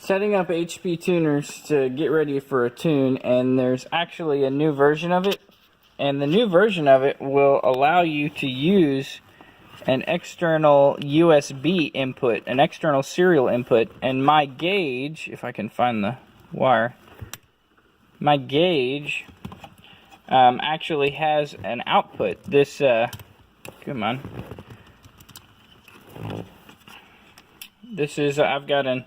setting up HP tuners to get ready for a tune, and there's actually a new version of it, and the new version of it will allow you to use an external USB input, an external serial input, and my gauge, if I can find the wire, my gauge actually has an output. This, come on. This is, I've got an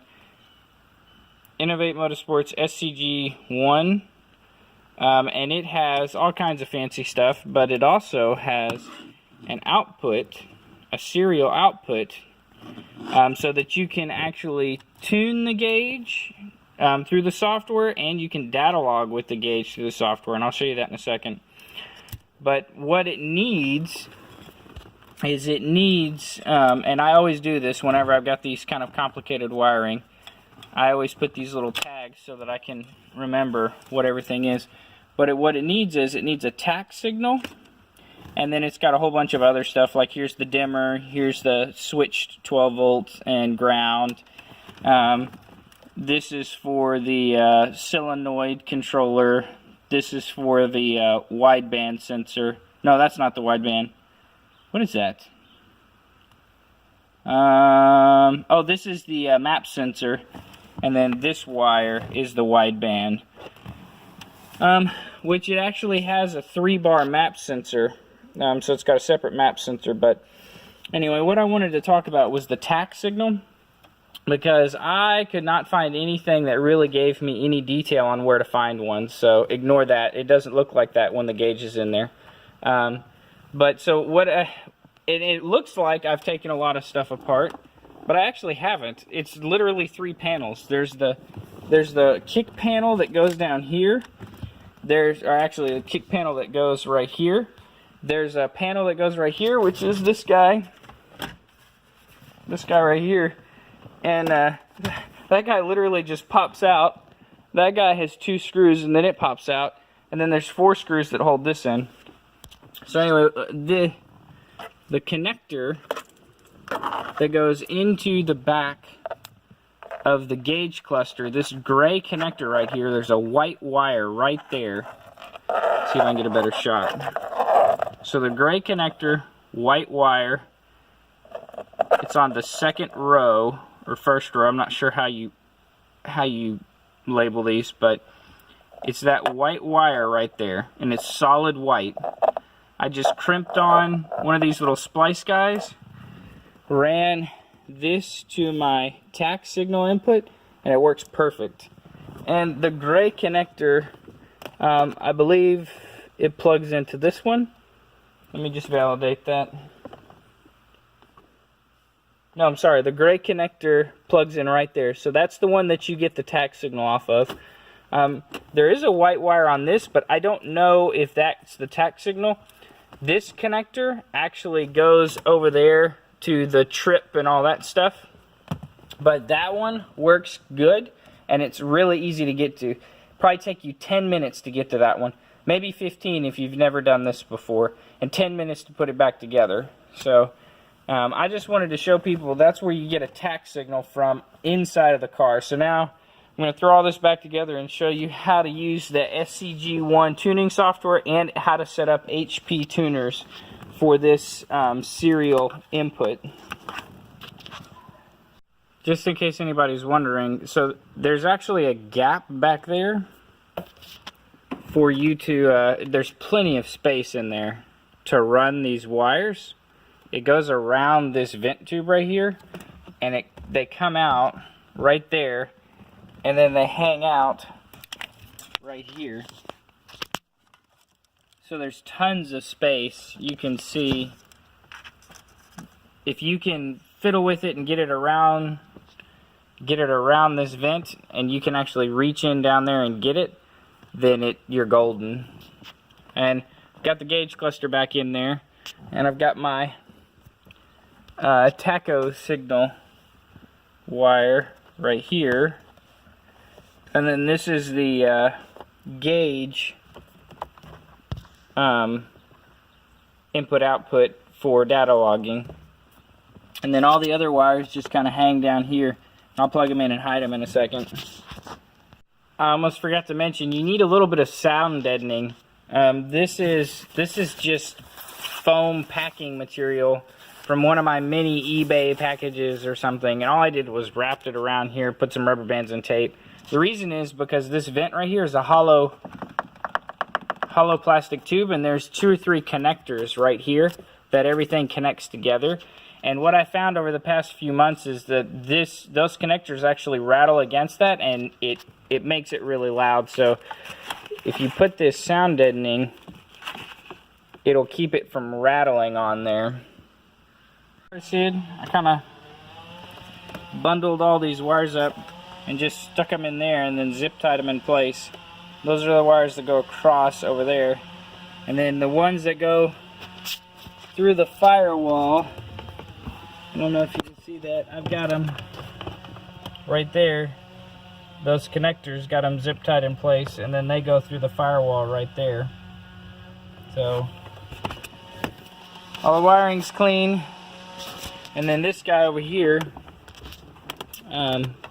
Innovate Motorsports SCG1, and it has all kinds of fancy stuff, but it also has an output, a serial output, so that you can actually tune the gauge through the software, and you can data log with the gauge through the software, and I'll show you that in a second. But what it needs is and I always do this whenever I've got these kind of complicated wiring, I always put these little tags so that I can remember what everything is. But what it needs is, it needs a tach signal, and then it's got a whole bunch of other stuff, like here's the dimmer, here's the switched 12 volts and ground. This is for the solenoid controller. This is for the wideband sensor. No, that's not the wideband. What is that? Oh, this is the map sensor, and then this wire is the wideband, which it actually has a 3-bar map sensor, so it's got a separate map sensor. But anyway, what I wanted to talk about was the tach signal, because I could not find anything that really gave me any detail on where to find one, so ignore that. It doesn't look like that when the gauge is in there. But so what it looks like I've taken a lot of stuff apart, but I actually haven't. It's literally 3 panels. There's the kick panel that goes down here. There's actually a kick panel that goes right here. There's a panel that goes right here, which is this guy. This guy right here. And that guy literally just pops out. That guy has 2 screws, and then it pops out. And then there's 4 screws that hold this in. So anyway, the connector that goes into the back of the gauge cluster, this gray connector right here, there's a white wire right there. Let's see if I can get a better shot. So the gray connector, white wire, it's on the second row, or first row, I'm not sure how you label these, but it's that white wire right there, and it's solid white. I just crimped on one of these little splice guys, ran this to my tach signal input, and it works perfect. And the gray connector, I believe it plugs into this one. Let me just validate that. No, I'm sorry, the gray connector plugs in right there. So that's the one that you get the tach signal off of. There is a white wire on this, but I don't know if that's the tach signal. This connector actually goes over there to the trip and all that stuff. But that one works good, and it's really easy to get to. Probably take you 10 minutes to get to that one. Maybe 15 if you've never done this before. And 10 minutes to put it back together. So I just wanted to show people that's where you get a tach signal from inside of the car. So now I'm going to throw all this back together and show you how to use the SCG1 tuning software and how to set up HP tuners for this serial input. Just in case anybody's wondering, so there's actually a gap back there for you to, there's plenty of space in there to run these wires. It goes around this vent tube right here, and they come out right there, and then they hang out right here. So there's tons of space. You can see, if you can fiddle with it and get it around this vent, and you can actually reach in down there and get it, then you're golden. And got the gauge cluster back in there, and I've got my tacho signal wire right here, and then this is the gauge input output for data logging, and then all the other wires just kind of hang down here. I'll plug them in and hide them in a second. I almost forgot to mention, you need a little bit of sound deadening. This is just foam packing material from one of my mini eBay packages or something, and all I did was wrapped it around here, put some rubber bands and tape. The reason is because this vent right here is a hollow plastic tube, and there's 2 or 3 connectors right here that everything connects together. And what I found over the past few months is that those connectors actually rattle against that, and it makes it really loud. So if you put this sound deadening, it'll keep it from rattling on there. I kind of bundled all these wires up and just stuck them in there and then zip tied them in place. Those are the wires that go across over there. And then the ones that go through the firewall, I don't know if you can see that, I've got them right there. Those connectors, got them zip tied in place, and then they go through the firewall right there. So all the wiring's clean. And then this guy over here,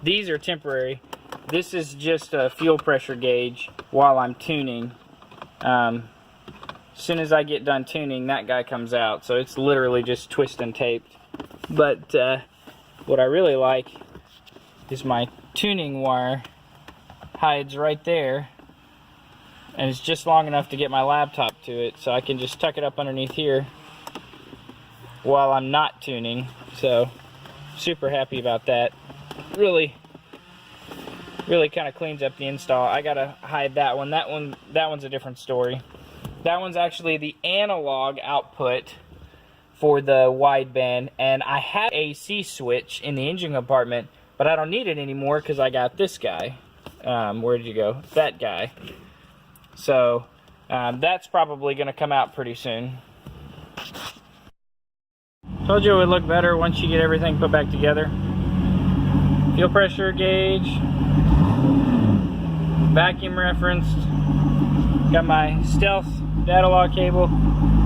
these are temporary. This is just a fuel pressure gauge while I'm tuning. As soon as I get done tuning, that guy comes out. So it's literally just twist and taped. But what I really like is my tuning wire hides right there. And it's just long enough to get my laptop to it. So I can just tuck it up underneath here while I'm not tuning. So super happy about that. Really kind of cleans up the install. I gotta hide that one. That one's a different story. That one's actually the analog output for the wideband, and I have a AC switch in the engine compartment, but I don't need it anymore because I got this guy. Where did you go? That guy. So that's probably gonna come out pretty soon. Told you it would look better once you get everything put back together. Fuel pressure gauge, vacuum referenced, got my Stealth data log cable.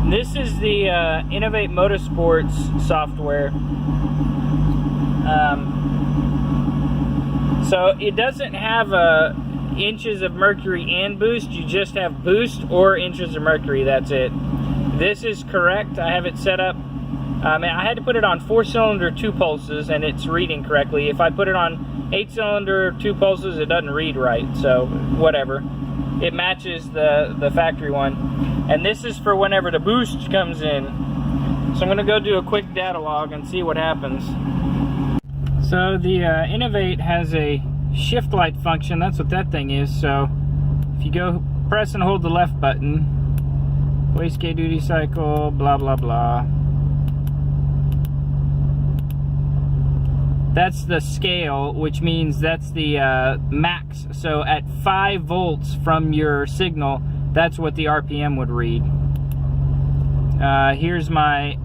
This is the Innovate Motorsports software. So it doesn't have inches of mercury and boost, you just have boost or inches of mercury, that's it. This is correct, I have it set up. I had to put it on 4-cylinder 2 pulses and it's reading correctly. If I put it on 8-cylinder 2 pulses, it doesn't read right, so whatever. It matches the factory one. And this is for whenever the boost comes in. So I'm going to go do a quick data log and see what happens. So the Innovate has a shift light function, that's what that thing is. So if you go press and hold the left button, wastegate duty cycle, blah blah blah. That's the scale, which means that's the max. So at 5 volts from your signal, that's what the RPM would read. Here's my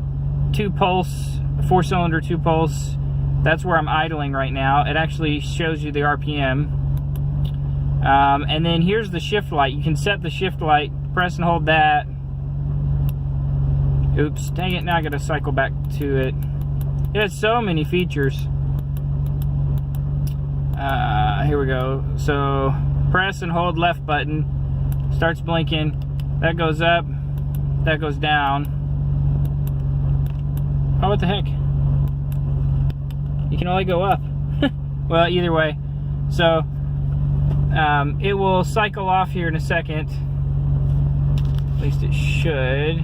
2-pulse, 4-cylinder 2-pulse. That's where I'm idling right now. It actually shows you the RPM. And then here's the shift light. You can set the shift light, press and hold that. Oops, dang it, now I gotta cycle back to it. It has so many features. Here we go. So press and hold left button, starts blinking, that goes up, that goes down. Oh, what the heck? You can only go up. Well, either way. So it will cycle off here in a second. At least it should.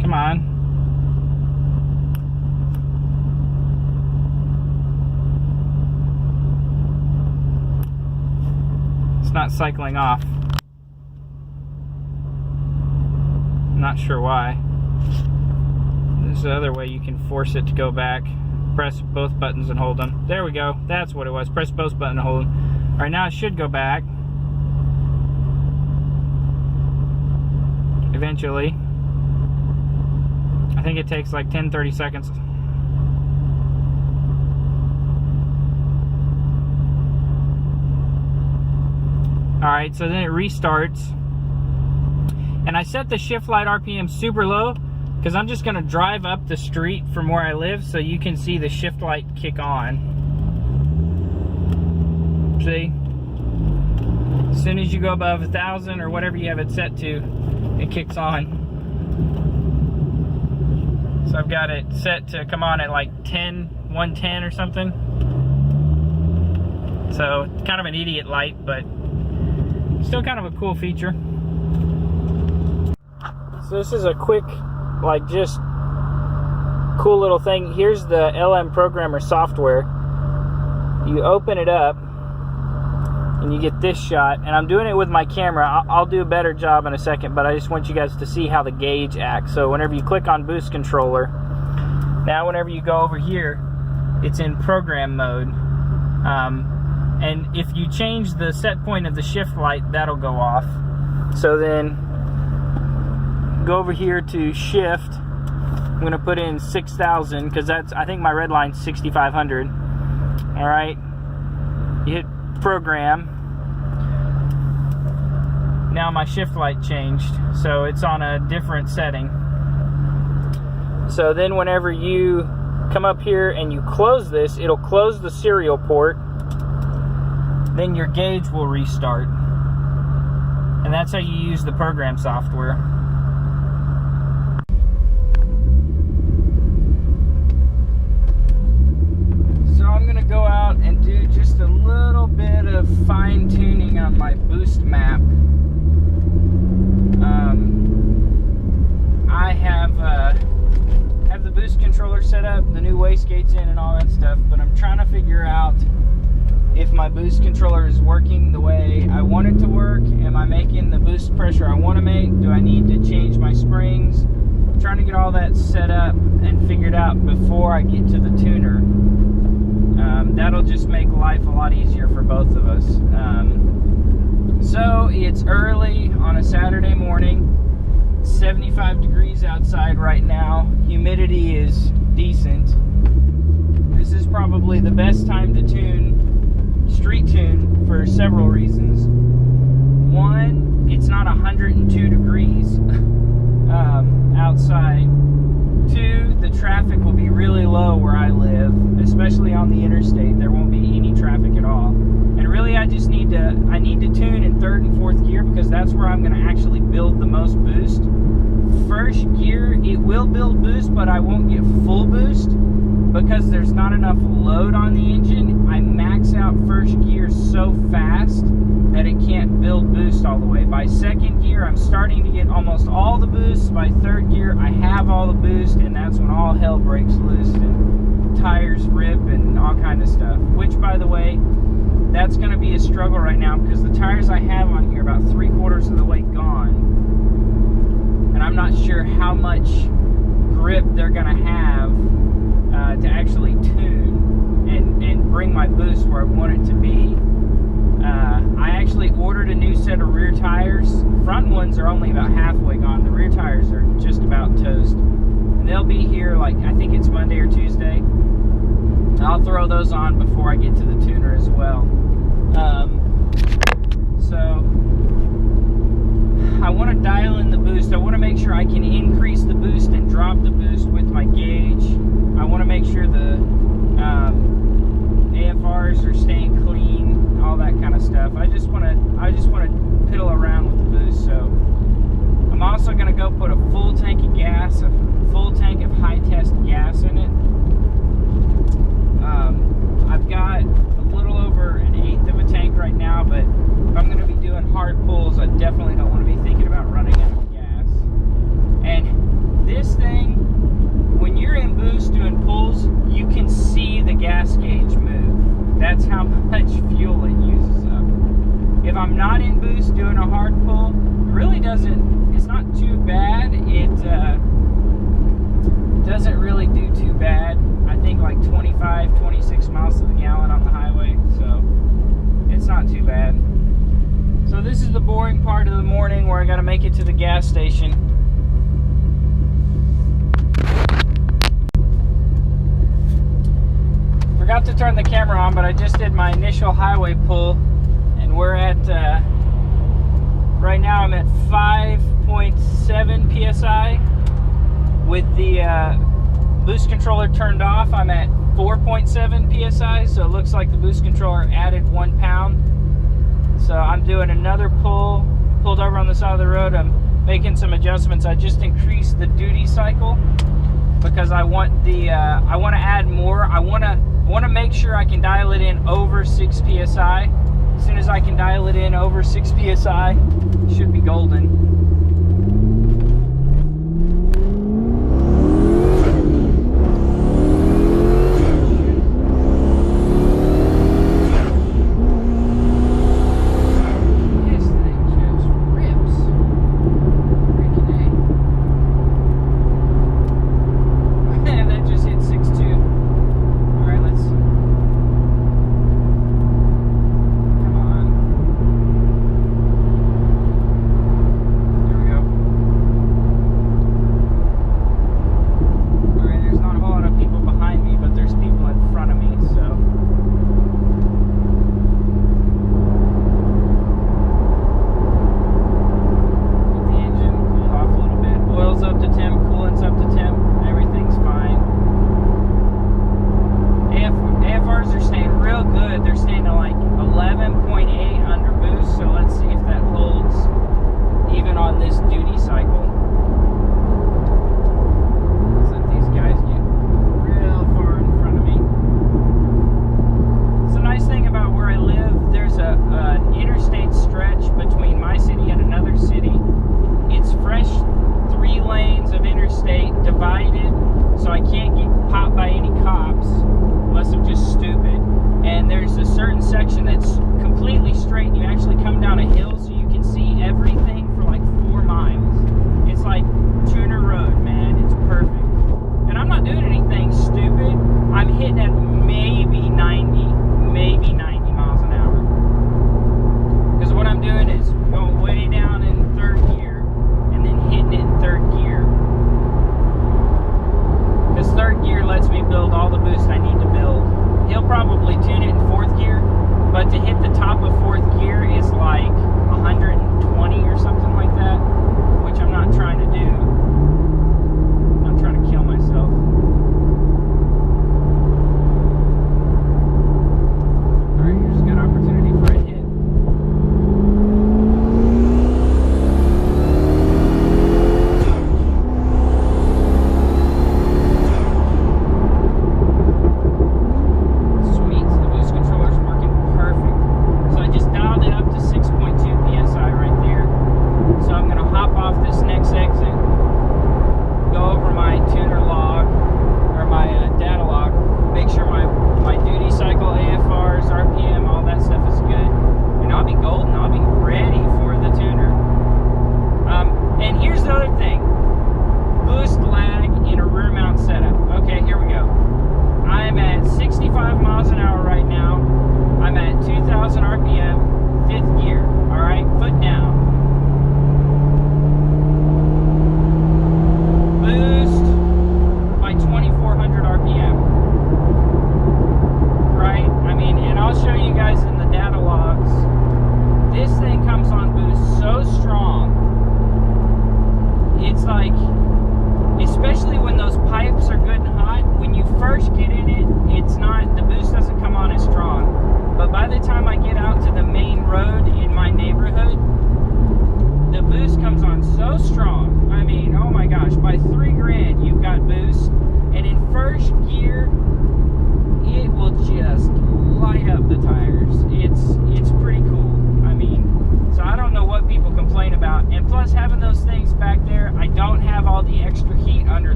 Come on. It's not cycling off. I'm not sure why. There's the other way you can force it to go back. Press both buttons and hold them. There we go. That's what it was. Press both buttons and hold them. Alright, now it should go back. Eventually. I think it takes like 10-30 seconds. Alright, so then it restarts. And I set the shift light RPM super low because I'm just going to drive up the street from where I live so you can see the shift light kick on. See? As soon as you go above 1,000 or whatever you have it set to, it kicks on. So I've got it set to come on at like 110 or something. So kind of an idiot light, but still kind of a cool feature. So this is a quick, like, just cool little thing. Here's the LM Programmer software. You open it up and you get this shot, and I'm doing it with my camera. I'll do a better job in a second, but I just want you guys to see how the gauge acts. So whenever you click on boost controller, now whenever you go over here, it's in program mode. And if you change the set point of the shift light, that'll go off. So then go over here to shift. I'm gonna put in 6,000 because that's, I think my red line's 6,500. All right, you hit program. Now my shift light changed, so it's on a different setting. So then whenever you come up here and you close this, it'll close the serial port. Then your gauge will restart. And that's how you use the program software. So I'm gonna go out and do just a little bit of fine tuning on my boost map. I have the boost controller set up, the new wastegates in and all that stuff, but I'm trying to figure out if my boost controller is working the way I want it to work. Am I making the boost pressure I want to make? Do I need to change my springs? I'm trying to get all that set up and figured out before I get to the tuner. That'll just make life a lot easier for both of us. So it's early on a Saturday morning. 75 degrees outside right now. Humidity is decent. This is probably the best time to street tune for several reasons. One, it's not 102 degrees outside. Two, the traffic will be really low where I live, especially on the interstate. There won't be any traffic at all. And really, I need to tune in third and fourth gear because that's where I'm going to actually build the most boost. First gear, it will build boost, but I won't get full boost because there's not enough load on the engine. I max out first gear so fast that it can't build boost all the way. By second gear, I'm starting to get almost all the boost. By third gear, I have all the boost, and that's when all hell breaks loose and tires rip and all kind of stuff. Which, by the way, that's going to be a struggle right now because the tires I have on here are about 3/4 of the way gone. And I'm not sure how much grip they're going to have to actually tune and bring my boost where I want it to be. I actually ordered a new set of rear tires. Front ones are only about halfway gone. The rear tires are just about toast. And they'll be here, like, I think it's Monday or Tuesday. I'll throw those on before I get to the tuner as well. So I want to dial in the boost. I want to make sure I can increase the boost and drop the boost with my gauge. I want to make sure the AFRs are staying clean, all that kind of stuff. I just want to piddle around with the boost. So I'm also going to go put a full tank of gas, a full tank of high test gas in it. I've got a little over an 1/8 of a tank right now, but if I'm going to be doing hard pulls, I definitely don't want to be thinking about running out of gas. And this thing, when you're in boost doing pulls, you can see the gas gauge move. That's how much fuel it uses up. If I'm not in boost doing a hard pull, it really doesn't, it's not too bad. It doesn't really do too bad. I think like 25, 26 miles to the gallon on the highway, so it's not too bad. So this is the boring part of the morning where I got to make it to the gas station. Forgot to turn the camera on, but I just did my initial highway pull, and we're at, right now I'm at 5.7 PSI. With the boost controller turned off, I'm at 4.7 psi, so it looks like the boost controller added 1 pound. So I'm doing another pulled over on the side of the road. I'm making some adjustments. I just increased the duty cycle because I want the I want to add more. I want to make sure I can dial it in over 6 psi. As soon as I can dial it in over 6 psi, it should be golden.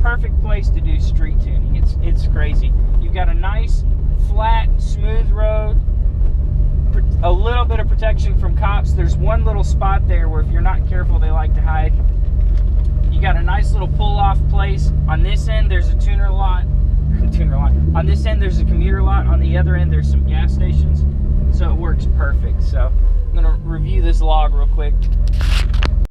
Perfect place to do street tuning. It's crazy. You've got a nice, flat, smooth road, a little bit of protection from cops. There's one little spot there where if you're not careful, they like to hide. You got a nice little pull-off place. On this end, there's a tuner lot. On this end, there's a commuter lot. On the other end, there's some gas stations. So it works perfect. So I'm gonna review this log real quick.